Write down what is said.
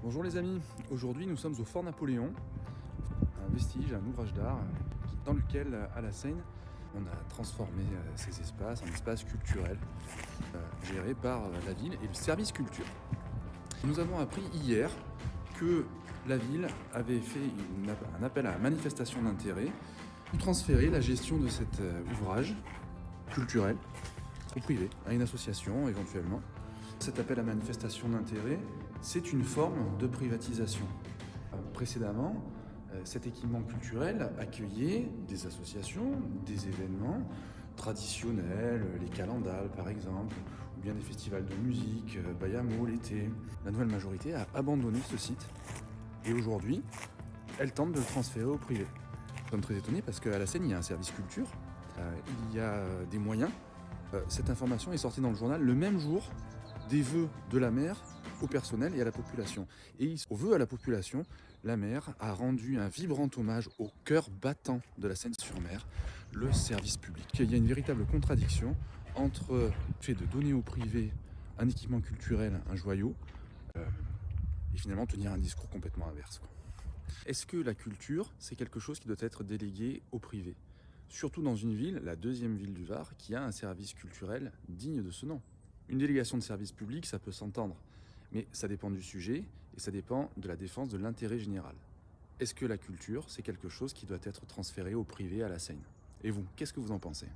Bonjour les amis, aujourd'hui nous sommes au Fort Napoléon, un vestige, un ouvrage d'art dans lequel, à la Seine, on a transformé ces espaces en espaces culturels gérés par la ville et le service culture. Nous avons appris hier que la ville avait fait un appel à la manifestation d'intérêt pour transférer la gestion de cet ouvrage culturel au privé, à une association éventuellement. Cet appel à manifestation d'intérêt, c'est une forme de privatisation. Précédemment, cet équipement culturel accueillait des associations, des événements traditionnels, les calendals par exemple, ou bien des festivals de musique, Bayamo l'été. La nouvelle majorité a abandonné ce site et aujourd'hui, elle tente de le transférer au privé. Nous sommes très étonnés parce qu'à la Seine, il y a un service culture, il y a des moyens. Cette information est sortie dans le journal le même jour des vœux de la maire au personnel et à la population. Et aux vœux à la population, la maire a rendu un vibrant hommage au cœur battant de la Seine-sur-Mer, le service public. Il y a une véritable contradiction entre le fait de donner au privé un équipement culturel, un joyau, et finalement tenir un discours complètement inverse. Est-ce que la culture, c'est quelque chose qui doit être délégué au privé ? Surtout dans une ville, la deuxième ville du Var, qui a un service culturel digne de ce nom. Une délégation de service public, ça peut s'entendre, mais ça dépend du sujet et ça dépend de la défense de l'intérêt général. Est-ce que la culture, c'est quelque chose qui doit être transféré au privé, à la Seine ? Et vous, qu'est-ce que vous en pensez ?